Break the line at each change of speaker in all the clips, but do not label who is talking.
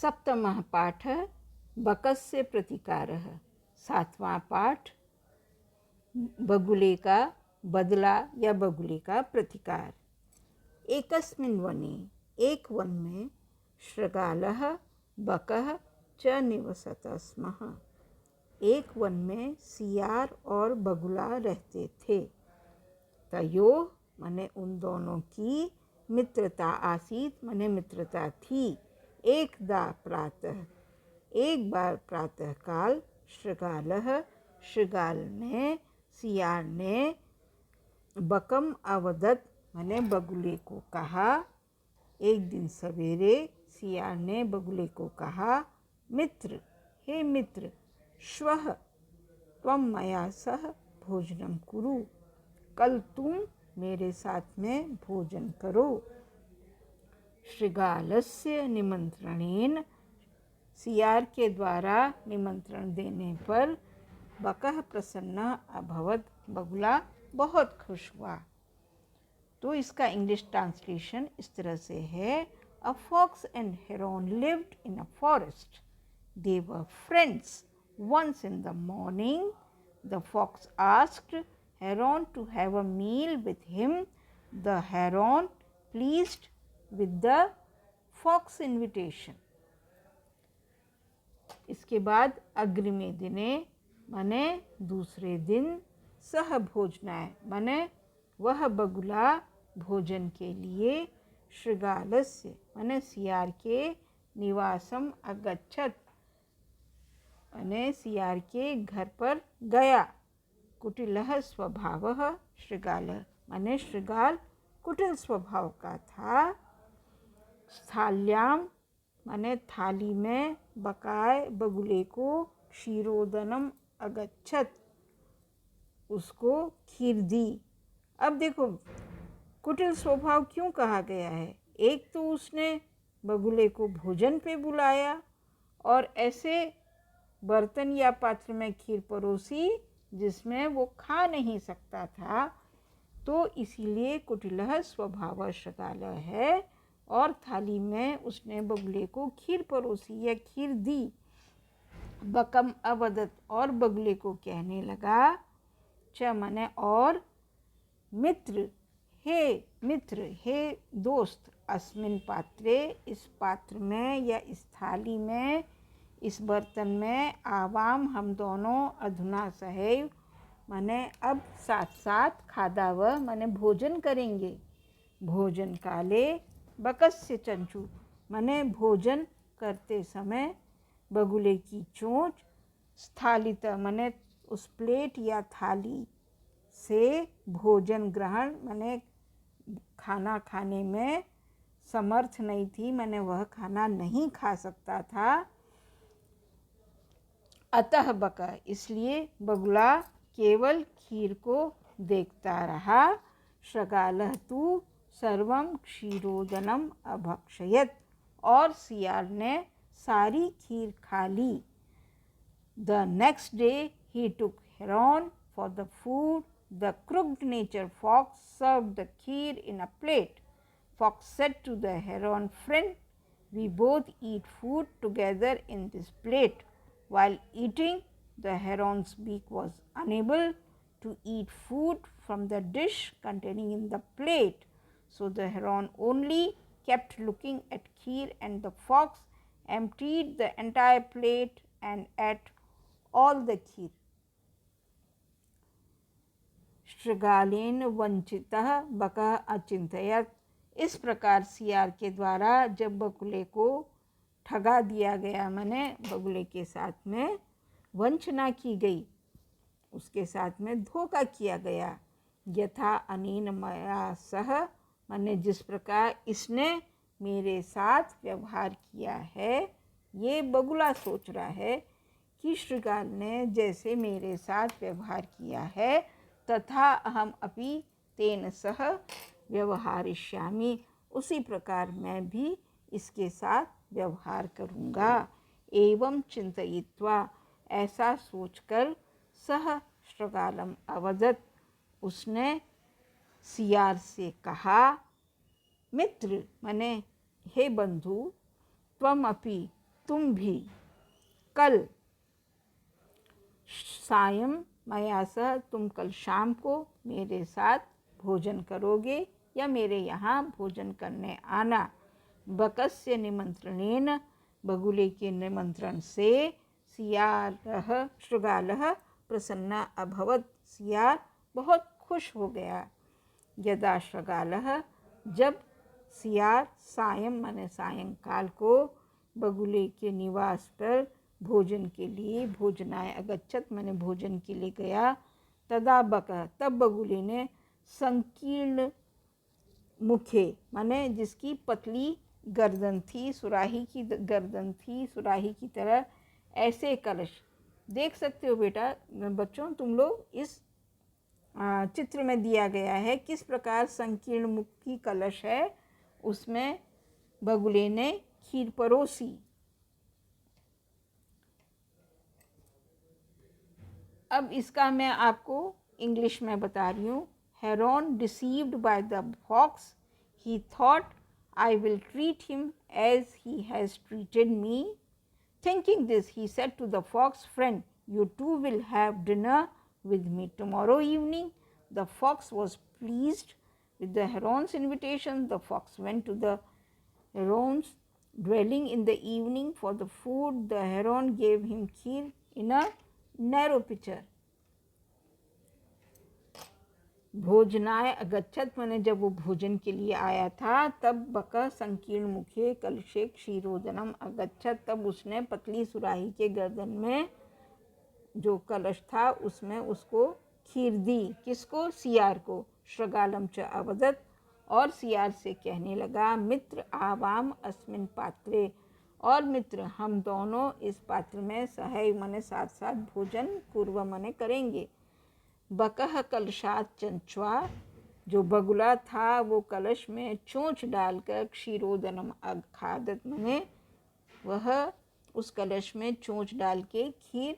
सप्तमः पाठः बकस्य प्रतिकारः। सातवां पाठ बगुले का बदला या बगुले का प्रतिकार। एकस्मिन् वने, एक वन में शृगालः बकः च निवसतः स्म। एक वन में सियार और बगुला रहते थे। तयोः मने उन दोनों की मित्रता आसीत मने मित्रता थी। एकदा प्रातः, एक बार प्रातः काल शृगालः शृगाल ने सियार ने बकम अवदत मने बगुले को कहा। एक दिन सवेरे सियार ने बगुले को कहा, मित्र, हे मित्र, श्वः त्वं मया सह भोजनं कुरु। कल तुम मेरे साथ में भोजन करो। शृगालस्य निमंत्रणेन, सियार के द्वारा निमंत्रण देने पर बकः प्रसन्न अभवत, बगुला बहुत खुश हुआ। तो इसका इंग्लिश ट्रांसलेशन इस तरह से है, a fox and heron lived in a forest. They were friends. Once in the morning the fox asked heron to have a meal with him. The heron pleased with the fox invitation. इसके बाद अग्रिमे दिने मने दूसरे दिन, सह भोजनाय मने वह बगुला भोजन के लिए शृगालस्य मने सियार के निवासम अगच्छत मने सियार के घर पर गया। कुटिलः स्वभावः शृगालः मने शृगाल कुटिल स्वभाव का था। स्थाल्याम मने थाली में बकाय बगुले को क्षीरोदनम अगच्छत उसको खीर दी। अब देखो कुटिल स्वभाव क्यों कहा गया है। एक तो उसने बगुले को भोजन पे बुलाया और ऐसे बर्तन या पात्र में खीर परोसी जिसमें वो खा नहीं सकता था। तो इसीलिए कुटिलः स्वभाव शृगालः है और थाली में उसने बगुले को खीर परोसी या खीर दी। बकम अवदत और बगुले को कहने लगा, च मने और, मित्र, हे दोस्त, अस्मिन पात्रे इस पात्र में या इस थाली में इस बर्तन में आवाम हम दोनों अधुना सहैव मने अब साथ साथ खादाव मने भोजन करेंगे। भोजन काले बकस्य चंचू मने भोजन करते समय बगुले की चोंच, स्थालित मने उस प्लेट या थाली से भोजन ग्रहण मने खाना खाने में समर्थ नहीं थी, मने वह खाना नहीं खा सकता था। अतः बका इसलिए बगुला केवल खीर को देखता रहा। शृगालः तु सर्वं क्षीरोदनम अभक्षयत और सियार ने सारी खीर खा ली। The next day he took heron for the food. द crooked nature fox served the kheer in a plate. Fox said to the heron, friend, we both eat food together in this plate. While eating, the heron's beak was unable to eat food from the dish containing in the plate. So the heron only kept looking at kheer, and the fox emptied the entire plate and ate all the kheer. शृगालेन वंचितः बकः अचिंतयत। इस प्रकार सियार के द्वारा जब बगुले को ठगा दिया गया मने बगुले के साथ में वंचना की गई, उसके साथ में धोखा किया गया। यथा अनेन मया सह मने जिस प्रकार इसने मेरे साथ व्यवहार किया है। ये बगुला सोच रहा है कि शृगाल ने जैसे मेरे साथ व्यवहार किया है तथा अहम अपि तेन सह व्यवहारिष्यामि, उसी प्रकार मैं भी इसके साथ व्यवहार करूँगा। एवं चिंतयित्वा ऐसा सोचकर सह शृगालम अवदत उसने सियार से कहा, मित्र मने हे बंधु, त्वम अपि तुम भी कल सायं मया सह, तुम कल शाम को मेरे साथ भोजन करोगे या मेरे यहाँ भोजन करने आना। बकस्य निमंत्रणेन, बगुले के निमंत्रण से सियारः शृगालः प्रसन्न अभवत्, सियार बहुत खुश हो गया। यदा शृगालः, जब सियार सायं माने सायंकाल को बगुले के निवास पर भोजन के लिए भोजनाय अगच्छत माने भोजन के लिए गया। तदा बकः, तब बगुले ने संकीर्ण मुखे माने जिसकी पतली गर्दन थी, सुराही की गर्दन थी, सुराही की तरह ऐसे कलश। देख सकते हो बेटा बच्चों, तुम लोग इस चित्र में दिया गया है किस प्रकार संकीर्ण मुखी कलश है, उसमें बगुले ने खीर परोसी। अब इसका मैं आपको इंग्लिश में बता रही हूँ। Heron deceived by the fox, he thought I will treat him as he has treated me. Thinking this, he said to the fox, friend, you too will have dinner with me tomorrow evening. The fox was pleased with the heron's invitation. The fox went to the heron's dwelling in the evening for the food. The heron gave him kheer in a narrow pitcher. भोजनाय अगच्छत माने जब वो भोजन के लिए आया था, तब बका संकीर्ण मुखे कलशे क्षीरोदनम अगच्छत, तब उसने पतली सुराही के गर्दन में जो कलश था उसमें उसको खीर दी। किसको? सियार को। शृगालम च अवदत, और सियार से कहने लगा, मित्र आवाम अस्मिन पात्रे, और मित्र हम दोनों इस पात्र में सहैव माने साथ साथ भोजन पूर्व माने करेंगे। बकह कलशात चंचवा, जो बगुला था वो कलश में चोंच डालकर क्षीरोदनम अखादत माने वह उस कलश में चोंच डाल के खीर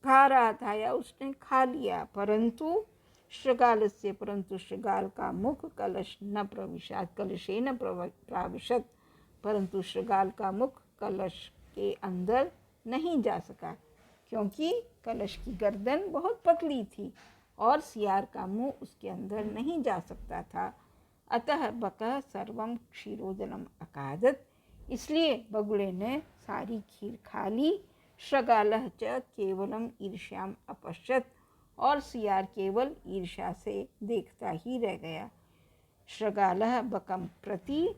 खा रहा था या उसने खा लिया। परंतु शृगाल से, परंतु शृगाल का मुख कलश न प्रविशात, कलशे न प्राविशत, परंतु शृगाल का मुख कलश के अंदर नहीं जा सका, क्योंकि कलश की गर्दन बहुत पतली थी और सियार का मुंह उसके अंदर नहीं जा सकता था। अतः बकः सर्वम क्षीरोदनम अकादत, इसलिए बगुले ने सारी खीर खा ली। शृगालः च केवलम ईर्ष्याम अपश्यत, और सियार केवल ईर्ष्या से देखता ही रह गया। शृगालः बकम प्रति,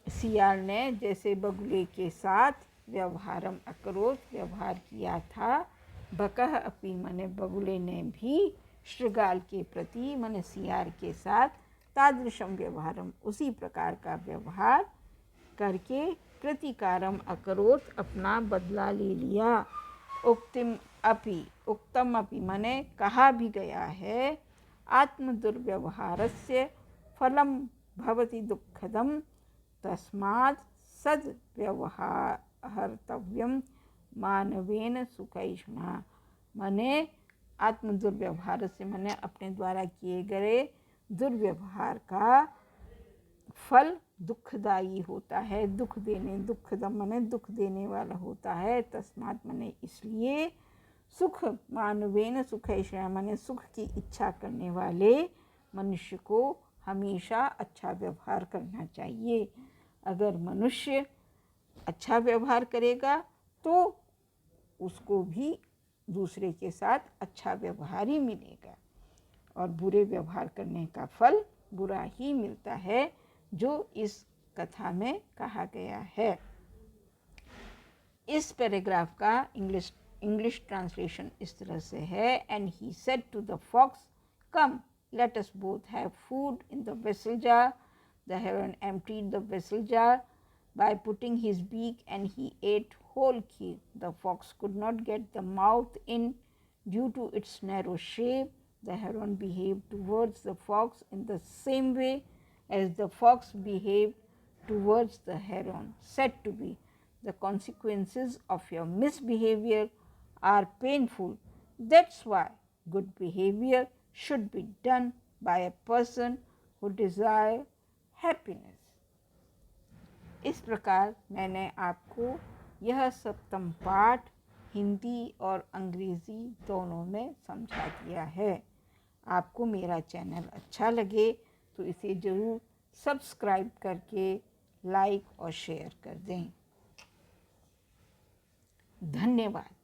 सियार ने जैसे बगुले के साथ व्यवहारम अकरोत, व्यवहार किया था, बकह अपि मने बगुले ने भी शृगाल के प्रति मने सियार के साथ तादृशम व्यवहारम, उसी प्रकार का व्यवहार करके प्रतिकारम अकरोत, अपना बदला ले लिया। उक्तिम अपि, उक्तम अपि मने कहा भी गया है, आत्म दुर्व्यवहारस्य फलम भवति दुःखदम, तस्मात् सद व्यवहारतव्यम मानवेन सुखैषणा, मने आत्म दुर्व्यवहार से मने अपने द्वारा किए गए दुर्व्यवहार का फल दुखदायी होता है, दुख देने, दुखदम मने दुख देने वाला होता है। तस्मात् मने इसलिए, सुख मानवेन सुखैषणा मने सुख की इच्छा करने वाले मनुष्य को हमेशा अच्छा व्यवहार करना चाहिए। अगर मनुष्य अच्छा व्यवहार करेगा तो उसको भी दूसरे के साथ अच्छा व्यवहार ही मिलेगा, और बुरे व्यवहार करने का फल बुरा ही मिलता है, जो इस कथा में कहा गया है। इस पैराग्राफ का इंग्लिश ट्रांसलेशन इस तरह से है, and he said to the fox, come let us both have food in the vessel jar. The heron emptied the vessel jar by putting his beak, and he ate whole kheer. The fox could not get the mouth in due to its narrow shape. The heron behaved towards the fox in the same way as the fox behaved towards the heron, said to be, the consequences of your misbehavior are painful. That's why good behavior should be done by a person who desires happiness. इस प्रकार मैंने आपको यह सप्तम पाठ हिंदी और अंग्रेज़ी दोनों में समझा दिया है। आपको मेरा चैनल अच्छा लगे तो इसे ज़रूर सब्सक्राइब करके लाइक और शेयर कर दें। धन्यवाद।